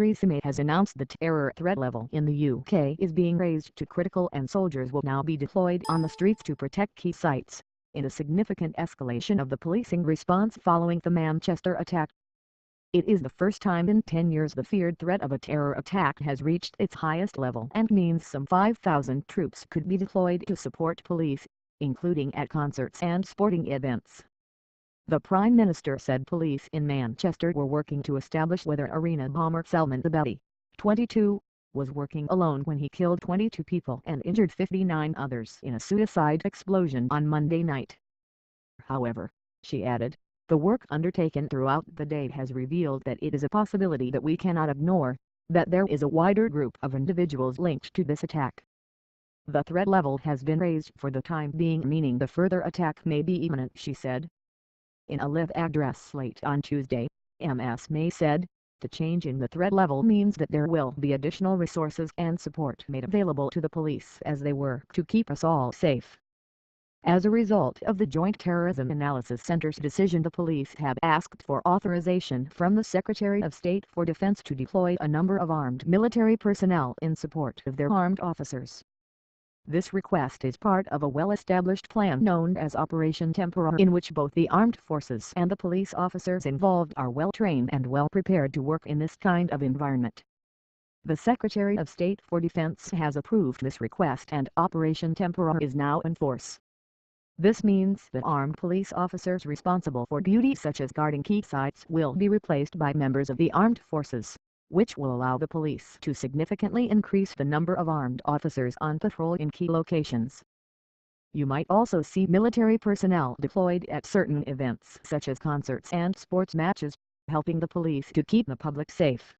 Theresa May has announced the terror threat level in the UK is being raised to critical and soldiers will now be deployed on the streets to protect key sites, in a significant escalation of the policing response following the Manchester attack. It is the first time in 10 years the feared threat of a terror attack has reached its highest level and means some 5,000 troops could be deployed to support police, including at concerts and sporting events. The Prime Minister said police in Manchester were working to establish whether arena bomber Salman Abedi, 22, was working alone when he killed 22 people and injured 59 others in a suicide explosion on Monday night. However, she added, the work undertaken throughout the day has revealed that it is a possibility that we cannot ignore, that there is a wider group of individuals linked to this attack. The threat level has been raised for the time being, meaning the further attack may be imminent, she said. In a live address late on Tuesday, Ms. May said, the change in the threat level means that there will be additional resources and support made available to the police as they work to keep us all safe. As a result of the Joint Terrorism Analysis Center's decision, the police have asked for authorization from the Secretary of State for Defense to deploy a number of armed military personnel in support of their armed officers. This request is part of a well-established plan known as Operation Temporary, in which both the armed forces and the police officers involved are well-trained and well-prepared to work in this kind of environment. The Secretary of State for Defense has approved this request and Operation Temporary is now in force. This means that armed police officers responsible for duties such as guarding key sites will be replaced by members of the armed forces, which will allow the police to significantly increase the number of armed officers on patrol in key locations. You might also see military personnel deployed at certain events such as concerts and sports matches, helping the police to keep the public safe.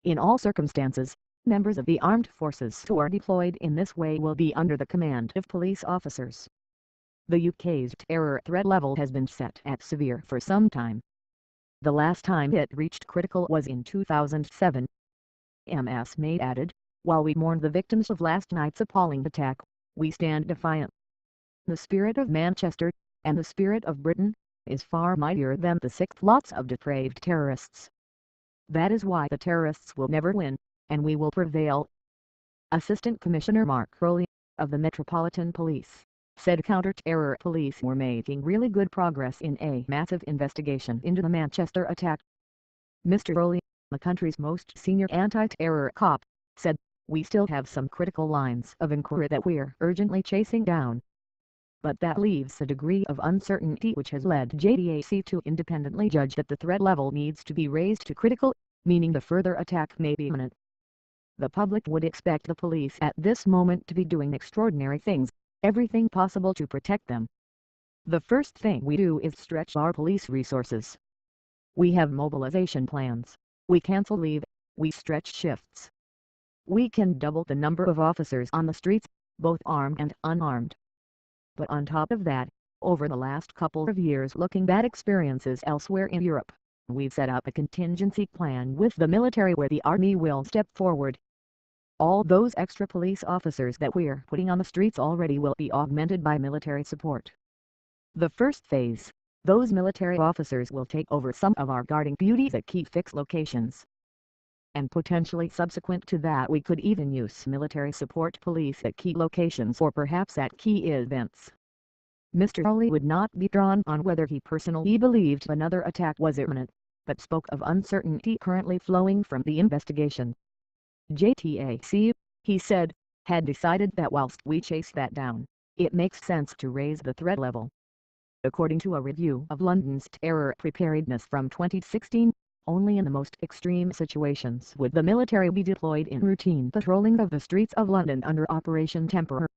In all circumstances, members of the armed forces who are deployed in this way will be under the command of police officers. The UK's terror threat level has been set at severe for some time. The last time it reached critical was in 2007. Ms. May added, while we mourn the victims of last night's appalling attack, we stand defiant. The spirit of Manchester, and the spirit of Britain, is far mightier than the sixth lots of depraved terrorists. That is why the terrorists will never win, and we will prevail. Assistant Commissioner Mark Rowley, of the Metropolitan Police, said counter-terror police were making really good progress in a massive investigation into the Manchester attack. Mr. Rowley, the country's most senior anti-terror cop, said, we still have some critical lines of inquiry that we're urgently chasing down. But that leaves a degree of uncertainty which has led JDAC to independently judge that the threat level needs to be raised to critical, meaning the further attack may be imminent. The public would expect the police at this moment to be doing extraordinary things, everything possible to protect them. The first thing we do is stretch our police resources. We have mobilization plans. We cancel leave. We stretch shifts. We can double the number of officers on the streets, both armed and unarmed. But on top of that, over the last couple of years looking at experiences elsewhere in Europe, we've set up a contingency plan with the military where the army will step forward. All those extra police officers that we're putting on the streets already will be augmented by military support. The first phase, those military officers will take over some of our guarding duties at key fixed locations. And potentially subsequent to that we could even use military support police at key locations or perhaps at key events. Mr. Rowley would not be drawn on whether he personally believed another attack was imminent, but spoke of uncertainty currently flowing from the investigation. JTAC, he said, had decided that whilst we chase that down, it makes sense to raise the threat level. According to a review of London's terror preparedness from 2016, only in the most extreme situations would the military be deployed in routine patrolling of the streets of London under Operation Temporary.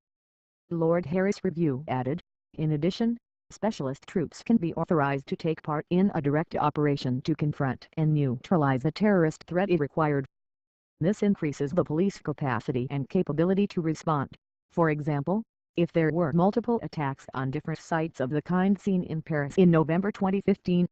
Lord Harris' review added, in addition, specialist troops can be authorized to take part in a direct operation to confront and neutralize a terrorist threat if required. This increases the police capacity and capability to respond. For example, if there were multiple attacks on different sites of the kind seen in Paris in November 2015,